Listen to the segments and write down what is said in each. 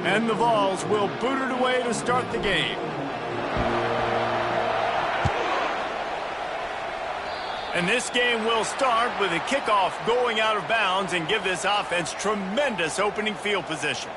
And the Vols will boot it away to start the game. And this game will start with a kickoff going out of bounds and give this offense tremendous opening field position.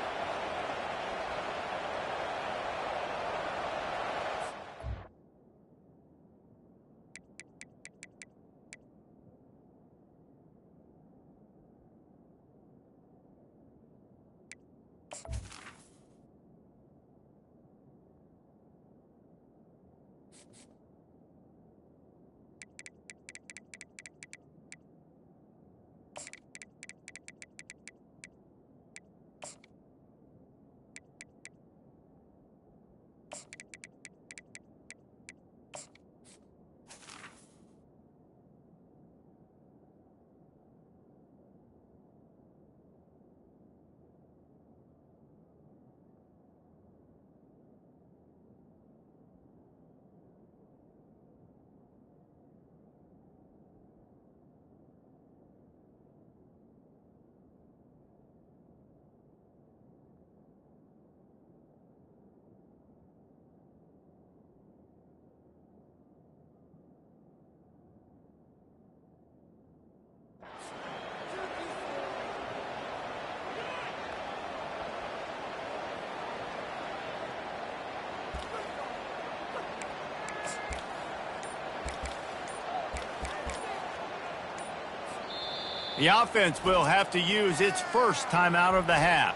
The offense will have to use its first timeout of the half.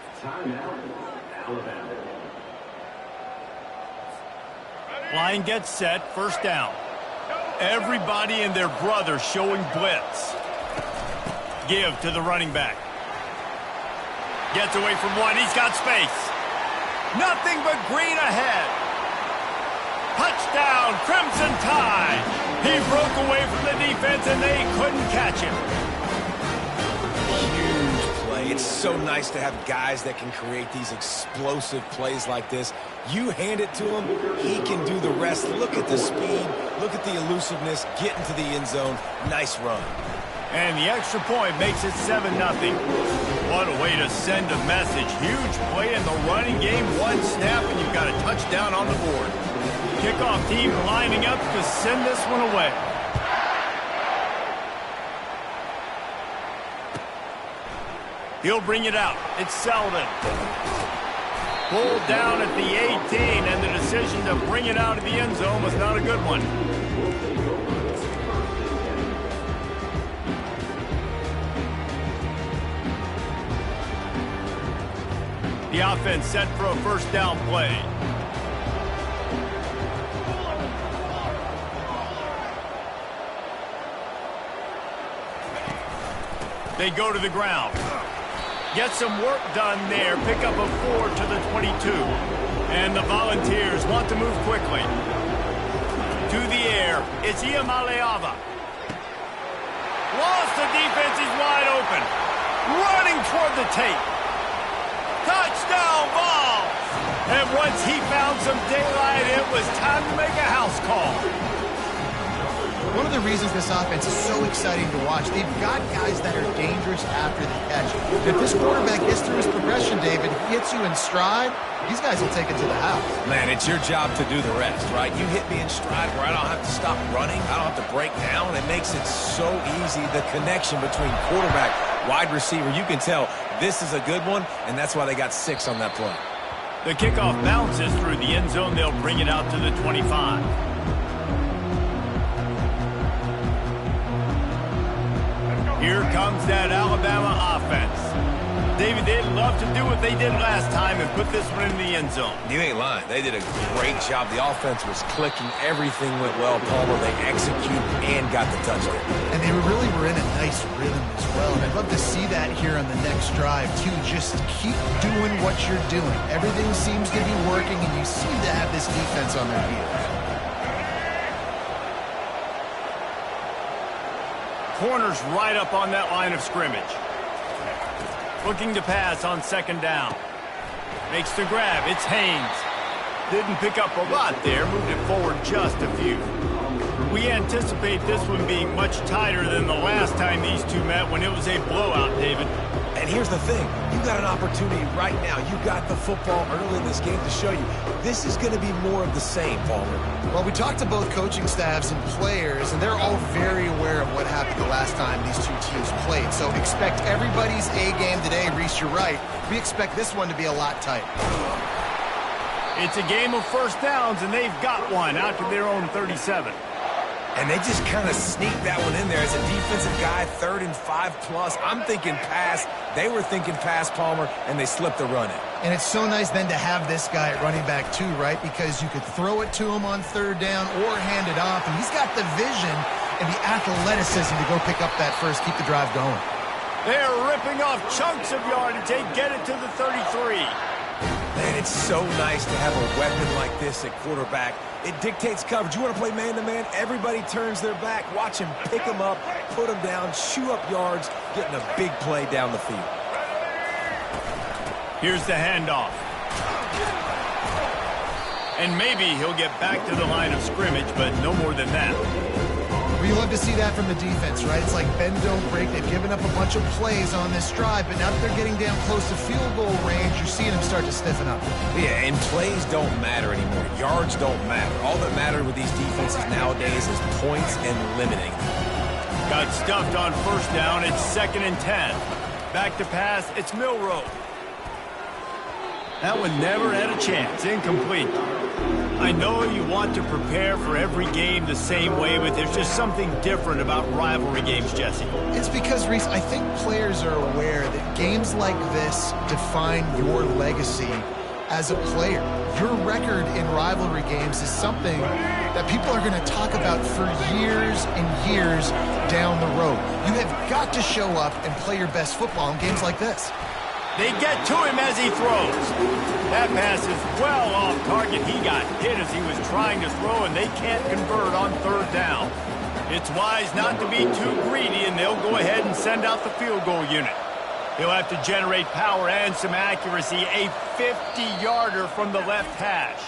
Line gets set, first down. Everybody and their brother showing blitz. Give to the running back. Gets away from one, he's got space. Nothing but green ahead. Touchdown, Crimson Tide. He broke away from the defense and they couldn't catch him. It's so nice to have guys that can create these explosive plays like this. You hand it to him, he can do the rest. Look at the speed, look at the elusiveness, get into the end zone. Nice run. And the extra point makes it 7-0. What a way to send a message. Huge play in the running game. One snap and you've got a touchdown on the board. Kickoff team lining up to send this one away. He'll bring it out. It's Selden. Pulled down at the 18, and the decision to bring it out of the end zone was not a good one. The offense set for a first down play. They go to the ground. Get some work done there. Pick up a 4 to the 22. And the Volunteers want to move quickly. To the air, it's Iamaleava. Lost the defense, he's wide open. Running toward the tape. Touchdown ball! And once he found some daylight, it was time to make a house call. One of the reasons this offense is so exciting to watch, they've got guys that are dangerous after the catch. If this quarterback gets through his progression, David, he hits you in stride, these guys will take it to the house. Man, it's your job to do the rest, right? You hit me in stride where I don't have to stop running, I don't have to break down. It makes it so easy, the connection between quarterback, wide receiver. You can tell this is a good one, and that's why they got 6 on that play. The kickoff bounces through the end zone. They'll bring it out to the 25. Here comes that Alabama offense. David, they'd love to do what they did last time and put this one in the end zone. You ain't lying. They did a great job. The offense was clicking. Everything went well, Palmer. They executed and got the touchdown. And they really were in a nice rhythm as well. And I'd love to see that here on the next drive, too. Just keep doing what you're doing. Everything seems to be working, and you seem to have this defense on their heels. Corners right up on that line of scrimmage. Looking to pass on second down. Makes the grab. It's Haynes. Didn't pick up a lot there. Moved it forward just a few. We anticipate this one being much tighter than the last time these two met when it was a blowout, David. And here's the thing. You got an opportunity right now. You got the football early in this game to show you. This is going to be more of the same, Palmer. Well, we talked to both coaching staffs and players, and they're all very aware of what happened the last time these two teams played. So expect everybody's A game today. Reese, you're right. We expect this one to be a lot tighter. It's a game of first downs, and they've got one out to their own 37. And they just kind of sneaked that one in there as a defensive guy, 3rd and 5+. I'm thinking pass. They were thinking pass, Palmer, and they slipped the run in. And it's so nice then to have this guy at running back too, right? Because you could throw it to him on 3rd down or hand it off, and he's got the vision and the athleticism to go pick up that first, keep the drive going. They're ripping off chunks of yardage. They get it to the 33. Man, it's so nice to have a weapon like this at quarterback. It dictates coverage. You want to play man-to-man? Everybody turns their back. Watch him pick them up, put them down, chew up yards, getting a big play down the field. Here's the handoff. And maybe he'll get back to the line of scrimmage, but no more than that. We love to see that from the defense, right? It's like bend, don't break. They've given up a bunch of plays on this drive, but now that they're getting down close to field goal range, you're seeing them start to stiffen up. Yeah, and plays don't matter anymore. Yards don't matter. All that matters with these defenses nowadays is points and limiting. Got stuffed on first down. It's 2nd and 10. Back to pass. It's Milroe. That one never had a chance. Incomplete. I know you want to prepare for every game the same way, but there's just something different about rivalry games, Jesse. It's because, Reese, I think players are aware that games like this define your legacy as a player. Your record in rivalry games is something that people are going to talk about for years and years down the road. You have got to show up and play your best football in games like this. They get to him as he throws. That pass is well off target. He got hit as he was trying to throw, and they can't convert on 3rd down. It's wise not to be too greedy, and they'll go ahead and send out the field goal unit. He'll have to generate power and some accuracy, a 50-yarder from the left hash.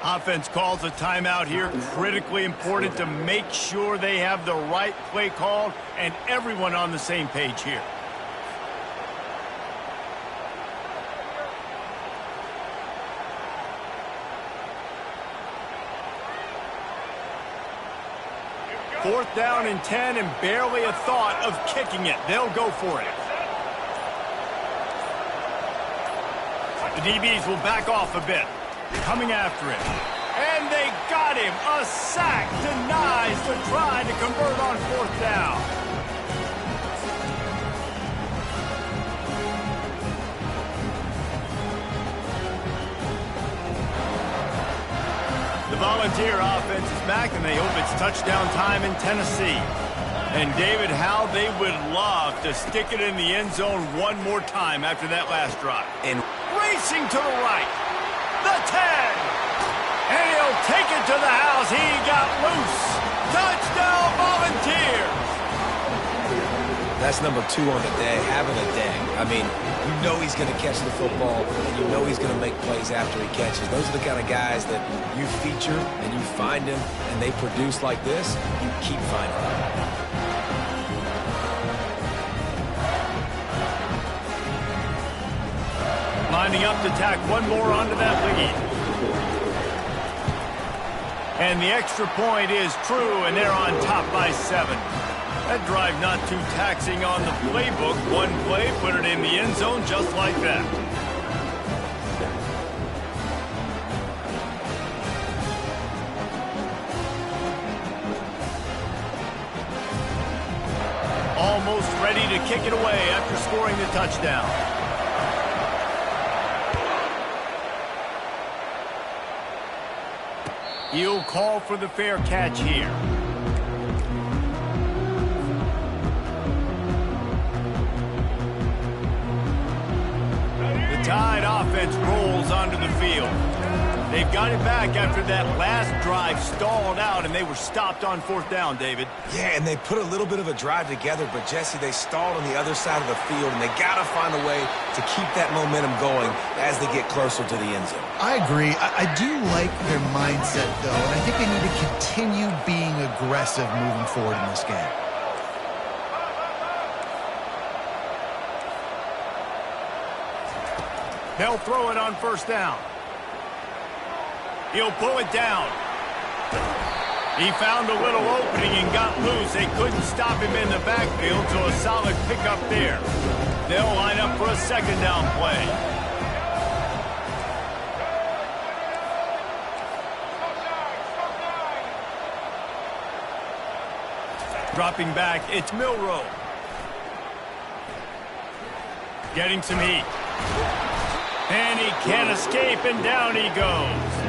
Offense calls a timeout here, critically important to make sure they have the right play called and everyone on the same page here. Fourth down and 10 and barely a thought of kicking it. They'll go for it. The DBs will back off a bit. Coming after him. And they got him. A sack denies the try to convert on 4th down. The Volunteer offense is back, and they hope it's touchdown time in Tennessee. And, David, how they would love to stick it in the end zone one more time after that last drive. And racing to the right. The 10. And he'll take it to the house. He got loose. Touchdown, Volunteers. That's number 2 on the day, having a day. I mean, you know he's going to catch the football, and you know he's going to make plays after he catches. Those are the kind of guys that you feature, and you find them, and they produce like this, you keep finding them. Lining up to tack one more onto that lead. And the extra point is true, and they're on top by 7. That drive not too taxing on the playbook. One play, put it in the end zone just like that. Almost ready to kick it away after scoring the touchdown. He'll call for the fair catch here. The Tide offense rolls onto the field. They've got it back after that last drive stalled out, and they were stopped on 4th down, David. Yeah, and they put a little bit of a drive together, but, Jesse, they stalled on the other side of the field, and they got to find a way to keep that momentum going as they get closer to the end zone. I agree. I do like their mindset, though, and I think they need to continue being aggressive moving forward in this game. They'll throw it on first down. He'll pull it down. He found a little opening and got loose. They couldn't stop him in the backfield, so a solid pickup there. They'll line up for a second down play. Dropping back, it's Milroe. Getting some heat. And he can't escape, and down he goes.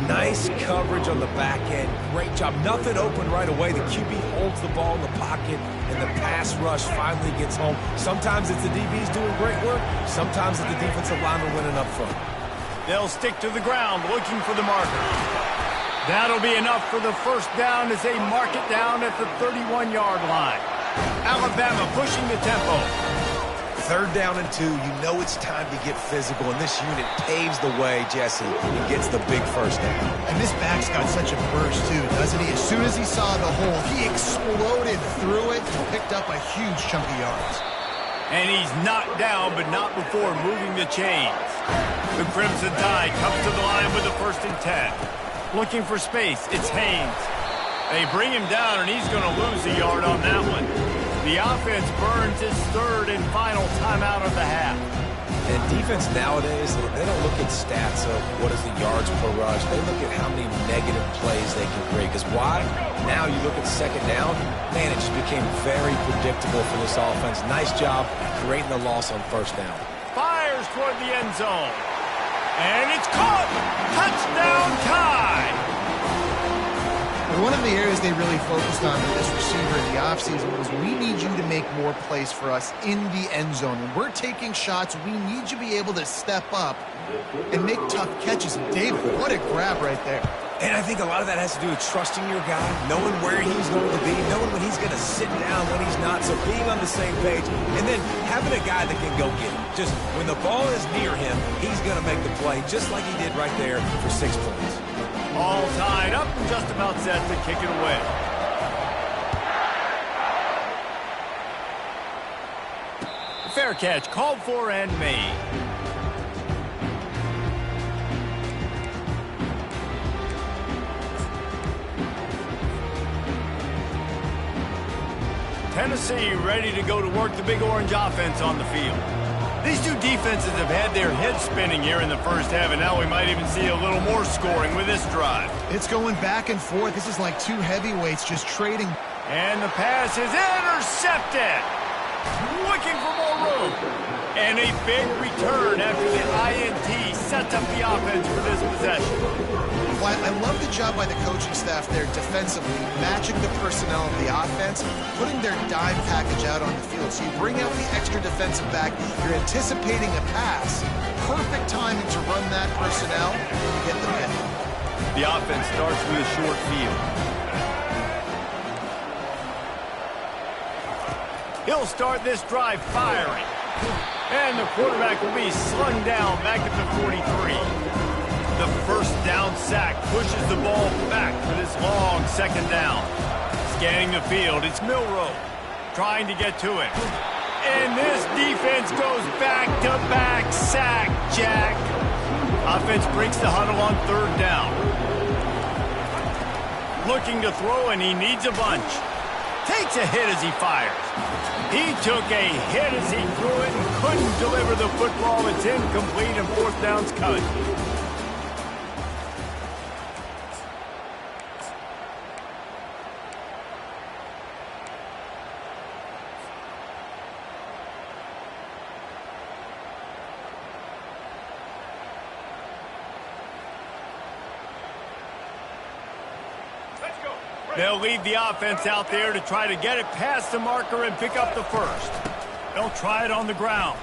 Nice coverage on the back end. Great job. Nothing open right away. The QB holds the ball in the pocket, and the pass rush finally gets home. Sometimes it's the DBs doing great work. Sometimes it's the defensive lineman winning up front. They'll stick to the ground looking for the marker. That'll be enough for the first down as they mark it down at the 31-yard line. Alabama pushing the tempo. 3rd down and 2. You know it's time to get physical, and this unit paves the way, Jesse, and gets the big first down. And this back's got such a burst, too, doesn't he? As soon as he saw the hole, he exploded through it and picked up a huge chunk of yards. And he's knocked down, but not before moving the chains. The Crimson Tide comes to the line with a 1st and 10. Looking for space, it's Haynes. They bring him down, and he's going to lose a yard on that one. The offense burns his 3rd and final timeout of the half. And defense nowadays, they don't look at stats of what is the yards per rush. They look at how many negative plays they can create. Because why? Now you look at 2nd down, man, it just became very predictable for this offense. Nice job creating the loss on 1st down. Fires toward the end zone. And it's caught! Touchdown Tide! One of the areas they really focused on with this receiver in the offseason was we need you to make more plays for us in the end zone. When we're taking shots, we need you to be able to step up and make tough catches. And David, what a grab right there. And I think a lot of that has to do with trusting your guy, knowing where he's going to be, knowing when he's going to sit down, when he's not, so being on the same page, and then having a guy that can go get him. Just when the ball is near him, he's going to make the play, just like he did right there for 6 points. All tied up and just about set to kick it away. Fair catch called for and made. Tennessee ready to go to work the Big Orange offense on the field. These two defenses have had their heads spinning here in the first half, and now we might even see a little more scoring with this drive. It's going back and forth. This is like two heavyweights just trading. And the pass is intercepted. Looking for more room. And a big return after the INT sets up the offense for this possession. Well, I love the job by the coaching staff there defensively, matching the personnel of the offense, putting their dime package out on the field. So you bring out the extra defensive back, you're anticipating a pass. Perfect timing to run that personnel and get the pick. The offense starts with a short field. He'll start this drive firing. And the quarterback will be slung down back at the 43. The first down sack pushes the ball back for this long 2nd down. Scanning the field, it's Milroe trying to get to it. And this defense goes back-to-back sack, Jack. Offense breaks the huddle on 3rd down. Looking to throw, and he needs a bunch. Takes a hit as he fires. He took a hit as he threw it and couldn't deliver the football. It's incomplete, and 4th down's coming. They'll leave the offense out there to try to get it past the marker and pick up the first. They'll try it on the ground.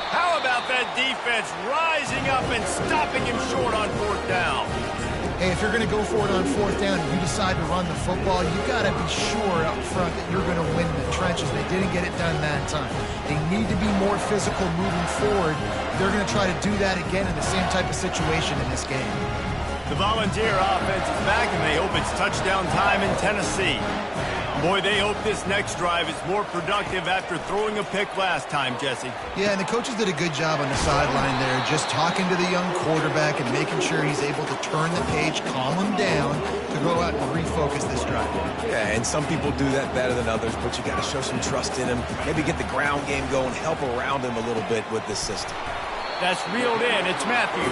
How about that defense rising up and stopping him short on 4th down? Hey, if you're going to go for it on 4th down and you decide to run the football, you got to be sure up front that you're going to win the trenches. They didn't get it done that time. They need to be more physical moving forward. They're going to try to do that again in the same type of situation in this game. The Volunteer offense is back, and they hope it's touchdown time in Tennessee. Boy, they hope this next drive is more productive after throwing a pick last time, Jesse. Yeah, and the coaches did a good job on the sideline there, just talking to the young quarterback and making sure he's able to turn the page, calm him down to go out and refocus this drive. Yeah, and some people do that better than others, but you got to show some trust in him, maybe get the ground game going, help around him a little bit with this system. That's reeled in. It's Matthews.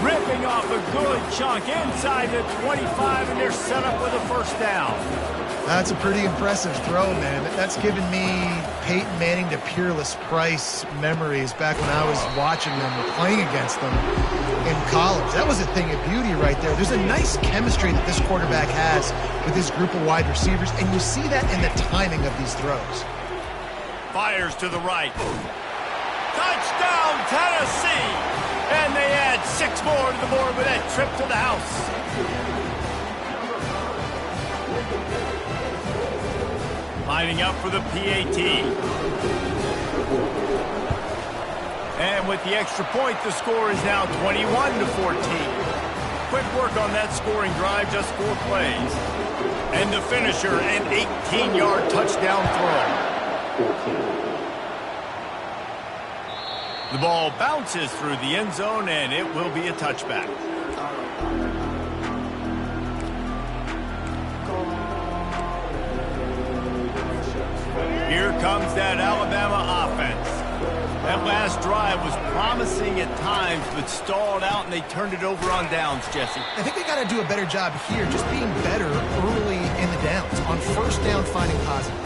Ripping off a good chunk inside the 25, and they're set up with a first down. That's a pretty impressive throw, man. That's given me Peyton Manning to Peerless Price memories back when I was watching them, playing against them in college. That was a thing of beauty right there. There's a nice chemistry that this quarterback has with his group of wide receivers, and you see that in the timing of these throws. Fires to the right. Touchdown, Tennessee! And they add 6 more to the board with that trip to the house. Lining up for the PAT. And with the extra point, the score is now 21-14. Quick work on that scoring drive, just 4 plays. And the finisher, an 18-yard touchdown throw. The ball bounces through the end zone, and it will be a touchback. Here comes that Alabama offense. That last drive was promising at times, but stalled out, and they turned it over on downs, Jesse. I think they got to do a better job here, just being better early in the downs, on first down finding positive.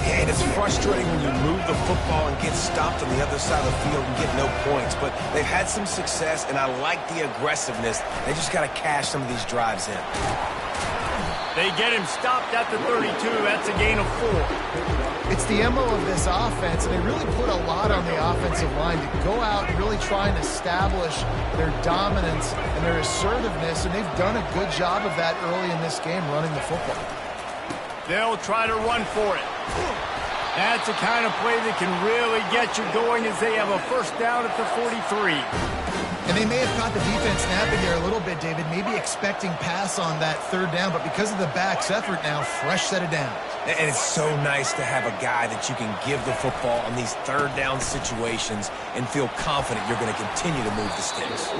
Yeah, and it's frustrating when you move the football and get stopped on the other side of the field and get no points, but they've had some success, and I like the aggressiveness. They just got to cash some of these drives in. They get him stopped at the 32. That's a gain of 4. It's the MO of this offense, and they really put a lot on the offensive line to go out and really try and establish their dominance and their assertiveness, and they've done a good job of that early in this game, running the football. They'll try to run for it. That's the kind of play that can really get you going as they have a first down at the 43. And they may have caught the defense snapping there a little bit, David, maybe expecting pass on that third down, but because of the back's effort now, fresh set of downs. And it's so nice to have a guy that you can give the football on these third down situations and feel confident you're going to continue to move the sticks.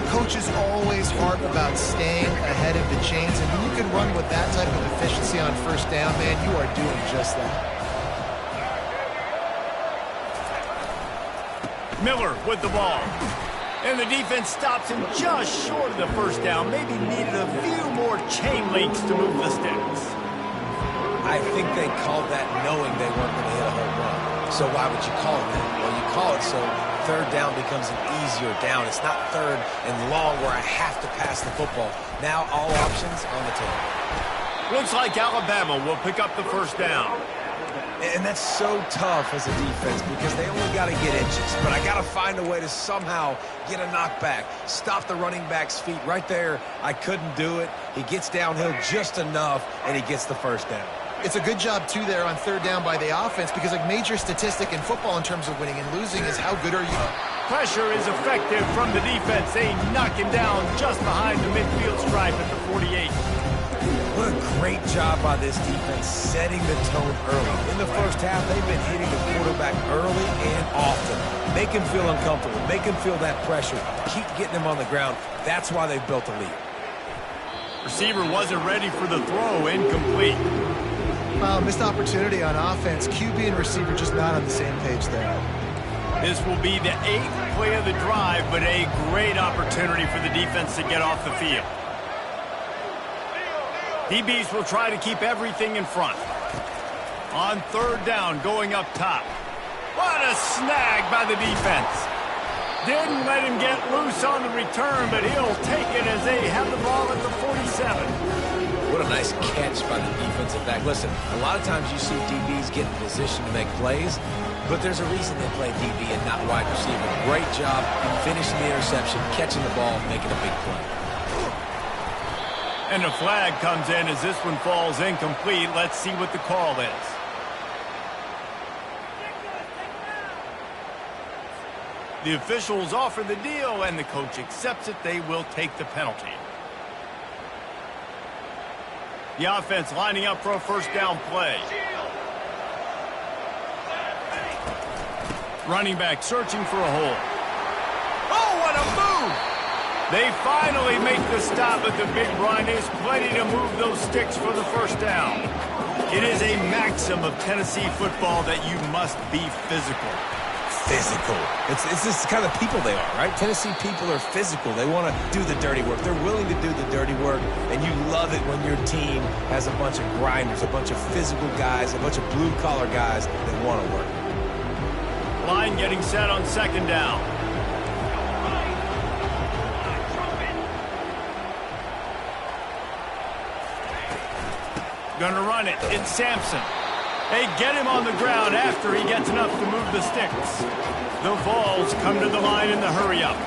Coaches always harp about staying ahead of the chains, and when you can run with that type of efficiency on first down, man, you are doing just that. Miller with the ball. And the defense stops him just short of the first down. Maybe needed a few more chain links to move the sticks. I think they called that knowing they weren't going to hit a home run. So why would you call it that? Well, you call it so third down becomes an easier down. It's not third and long where I have to pass the football. Now all options on the table. Looks like Alabama will pick up the first down. And that's so tough as a defense because they only got to get inches. But I got to find a way to somehow get a knockback, stop the running back's feet. Right there, I couldn't do it. He gets downhill just enough, and he gets the first down. It's a good job, too, there on third down by the offense because a major statistic in football in terms of winning and losing is how good are you. Pressure is effective from the defense. They knock him down just behind the midfield stripe at the 48. What a great job by this defense setting the tone early. In the first half, they've been hitting the quarterback early and often. Make him feel uncomfortable. Make him feel that pressure. Keep getting him on the ground. That's why they've built a lead. Receiver wasn't ready for the throw. Incomplete. Missed opportunity on offense. QB and receiver just not on the same page there. This will be the 8th play of the drive, but a great opportunity for the defense to get off the field. DBs will try to keep everything in front. On third down, going up top. What a snag by the defense. Didn't let him get loose on the return, but he'll take it as they have the ball at the 47. What a nice catch by the defensive back. Listen, a lot of times you see DBs get in position to make plays, but there's a reason they play DB and not wide receiver. Great job finishing the interception, catching the ball, making a big play. And the flag comes in as this one falls incomplete. Let's see what the call is. The officials offer the deal, and the coach accepts it. They will take the penalty. The offense lining up for a first down play. Running back searching for a hole. Oh, what a move! They finally make the stop at the big run. There's plenty to move those sticks for the first down. It is a maxim of Tennessee football that you must be physical. Physical. It's this kind of people they are, right? Tennessee people are physical. They want to do the dirty work. They're willing to do the dirty work, and you love it when your team has a bunch of grinders, a bunch of physical guys, a bunch of blue-collar guys that want to work. Line getting set on second down. Gonna run it. It's Sampson. They get him on the ground after he gets enough to move the sticks. The Vols come to the line in the hurry-up.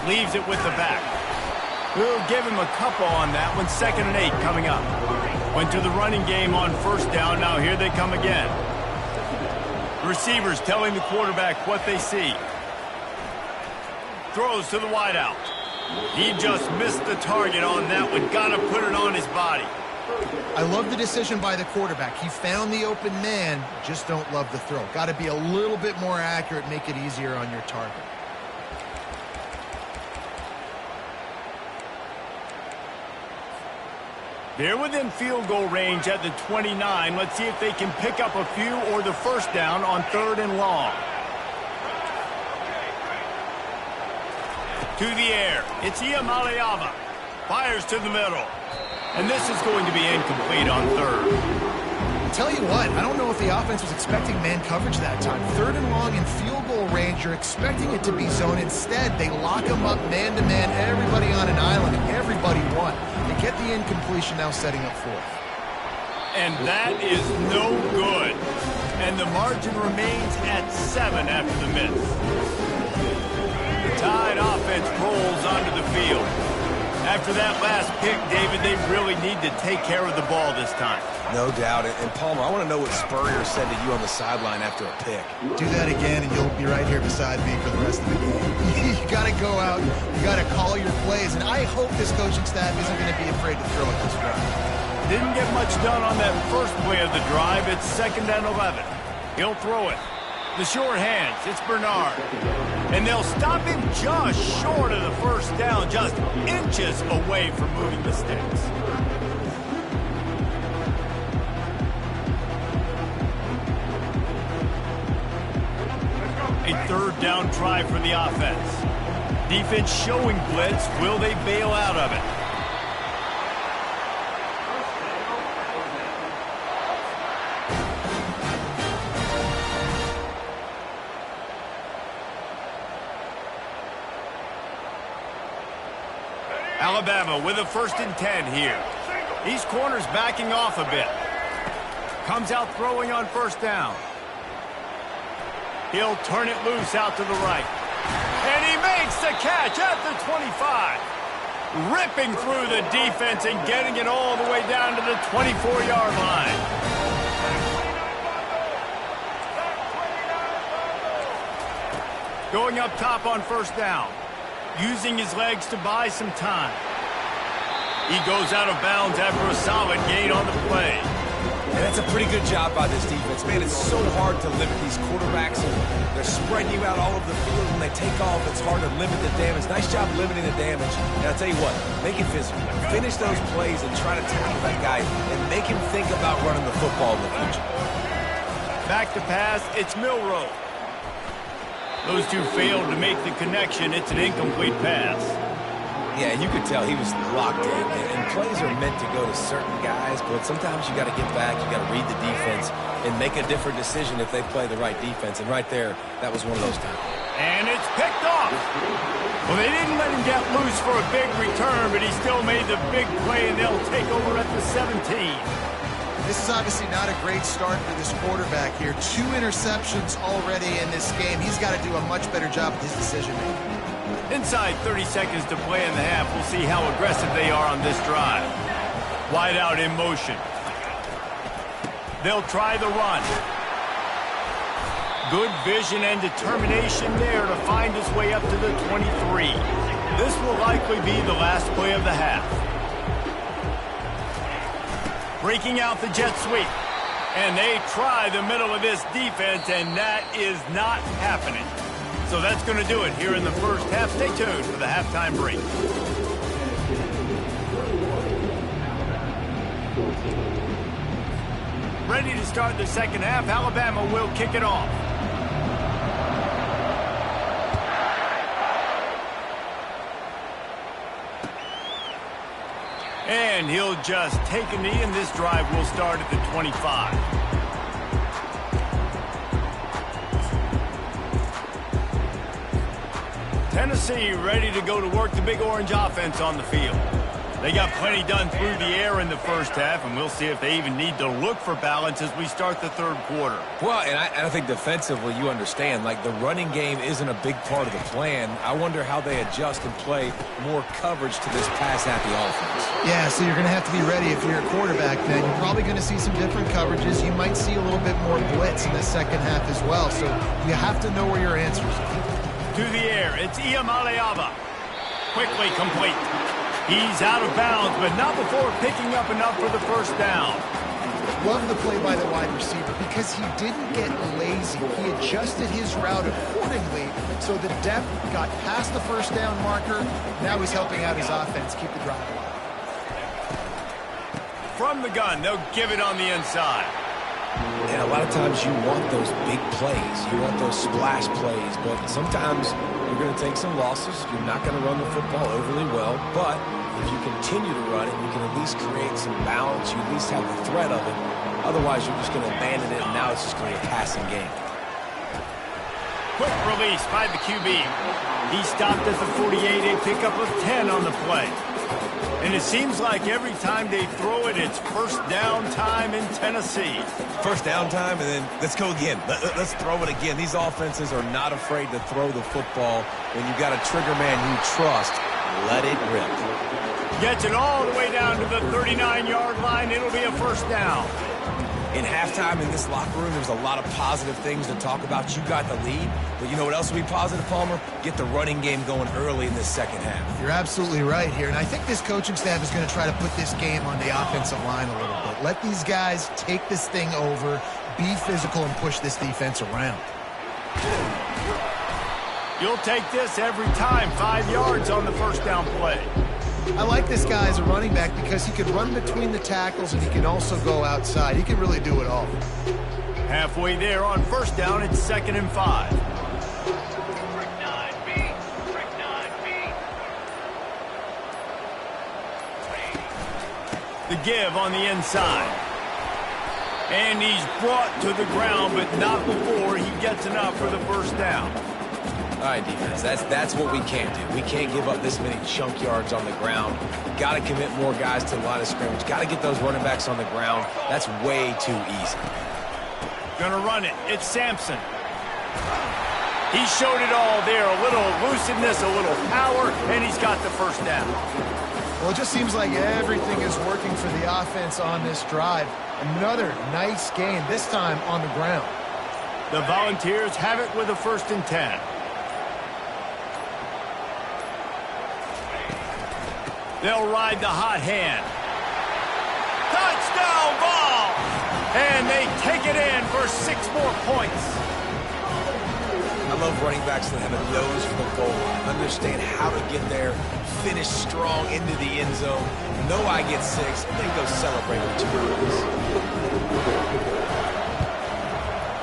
Leaves it with the back. We'll give him a couple on that one. 2nd and 8 coming up. Went to the running game on first down. Now here they come again. Receivers telling the quarterback what they see. Throws to the wideout. He just missed the target on that one. Got to put it on his body. I love the decision by the quarterback. He found the open man, just don't love the throw. Got to be a little bit more accurate, make it easier on your target. They're within field goal range at the 29. Let's see if they can pick up a few or the first down on 3rd and long. To the air. It's Iamaleava. Fires to the middle. And this is going to be incomplete on 3rd. Tell you what, I don't know if the offense was expecting man coverage that time. 3rd and long in field goal range, you're expecting it to be zone. Instead, they lock them up man-to-man, everybody on an island, and everybody won. They get the incompletion, now setting up 4th. And that is no good. And the margin remains at 7 after the miss. The Tide offense rolls onto the field. After that last pick, David, they really need to take care of the ball this time. No doubt. And Palmer, I want to know what Spurrier said to you on the sideline after a pick. Do that again, and you'll be right here beside me for the rest of the game. You got to go out. You got to call your plays. And I hope this coaching staff isn't going to be afraid to throw it this way. Didn't get much done on that first play of the drive. It's 2nd and 11. He'll throw it. The short hands. It's Bernard. And they'll stop him just short of the first down, just inches away from moving the sticks. A 3rd down try for the offense. Defense showing blitz. Will they bail out of it? Alabama with a 1st and 10 here. These corners backing off a bit. Comes out throwing on first down. He'll turn it loose out to the right. And he makes the catch at the 25. Ripping through the defense and getting it all the way down to the 24-yard line. Going up top on first down. Using his legs to buy some time. He goes out of bounds after a solid gain on the play. And that's a pretty good job by this defense. Man, it's so hard to limit these quarterbacks. And they're spreading you out all over the field. When they take off, it's hard to limit the damage. Nice job limiting the damage. And I'll tell you what, make it physical. Finish those plays and try to tackle that guy and make him think about running the football in the future. Back to pass, it's Milroe. Those two failed to make the connection. It's an incomplete pass. Yeah, you could tell he was locked in. And plays are meant to go to certain guys, but sometimes you got to get back, you got to read the defense, and make a different decision if they play the right defense. And right there, that was one of those times. And it's picked off. Well, they didn't let him get loose for a big return, but he still made the big play, and they'll take over at the 17. This is obviously not a great start for this quarterback here. 2 interceptions already in this game. He's got to do a much better job with his decision-making. Inside 30 seconds to play in the half. We'll see how aggressive they are on this drive. Wide out in motion. They'll try the run. Good vision and determination there to find his way up to the 23. This will likely be the last play of the half. breaking out the jet sweep. And they try the middle of this defense, and that is not happening. So that's going to do it here in the first half. Stay tuned for the halftime break. Ready to start the second half. Alabama will kick it off. And he'll just take a knee, and this drive will start at the 25. Tennessee ready to go to work the Big Orange offense on the field. They got plenty done through the air in the first half, and we'll see if they even need to look for balance as we start the third quarter. Well, and I think defensively, you understand, like the running game isn't a big part of the plan. I wonder how they adjust and play more coverage to this pass-happy offense. Yeah, so you're going to have to be ready if you're a quarterback then. You're probably going to see some different coverages. You might see a little bit more blitz in the second half as well, so you have to know where your answers are. To the air, it's Iamaleava. Quickly complete. He's out of bounds, but not before picking up enough for the first down. Love the play by the wide receiver because he didn't get lazy. He adjusted his route accordingly, so the depth got past the first down marker. Now he's helping out his offense keep the drive alive. From the gun, they'll give it on the inside. And a lot of times you want those big plays. You want those splash plays. But sometimes you're going to take some losses. You're not going to run the football overly well. But if you continue to run it, you can at least create some balance. You at least have the threat of it. Otherwise, you're just going to abandon it, and now it's just going to be a passing game. Quick release by the QB. He stopped at the 48, a pickup of 10 on the play. And it seems like every time they throw it, it's first down time in Tennessee. First down time, and then let's go again. Let's throw it again. These offenses are not afraid to throw the football. When you've got a trigger man you trust, let it rip. Gets it all the way down to the 39-yard line. It'll be a first down. In halftime in this locker room, there's a lot of positive things to talk about. You got the lead, but you know what else will be positive, Palmer? Get the running game going early in this second half. You're absolutely right here, and I think this coaching staff is going to try to put this game on the offensive line a little bit. Let these guys take this thing over, be physical, and push this defense around. You'll take this every time. 5 yards on the first down play. I like this guy as a running back because he can run between the tackles and he can also go outside. He can really do it all. Halfway there on first down, it's 2nd and 5. The give on the inside. And he's brought to the ground, but not before he gets enough for the first down. All right, defense, that's what we can't do. We can't give up this many chunk yards on the ground. Got to commit more guys to the line of scrimmage. Got to get those running backs on the ground. That's way too easy. Gonna run it. It's Sampson. He showed it all there. A little elusiveness, a little power, and he's got the first down. Well, it just seems like everything is working for the offense on this drive. Another nice gain, this time on the ground. The Volunteers have it with a 1st and 10. They'll ride the hot hand. Touchdown ball! And they take it in for 6 more points. I love running backs that have a nose for the goal line, understand how to get there, finish strong into the end zone, know I get 6, and then go celebrate with 2 points.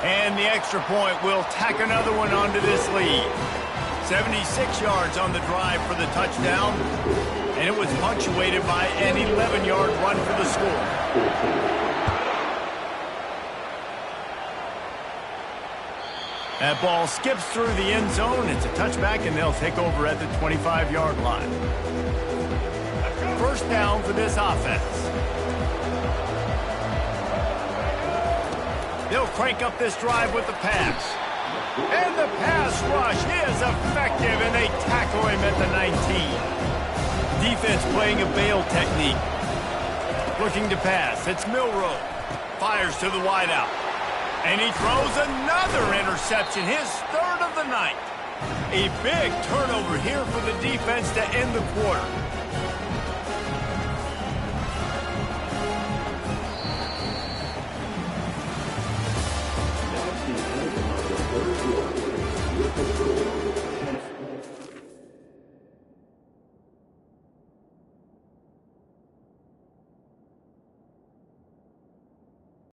And the extra point will tack another one onto this lead. 76 yards on the drive for the touchdown, and it was punctuated by an 11-yard run for the score. That ball skips through the end zone. It's a touchback, and they'll take over at the 25-yard line. First down for this offense. They'll crank up this drive with the pass. And the pass rush is effective, and they tackle him at the 19. Defense playing a bail technique. Looking to pass. It's Milroe. Fires to the wideout. And he throws another interception, his 3rd of the night. A big turnover here for the defense to end the quarter.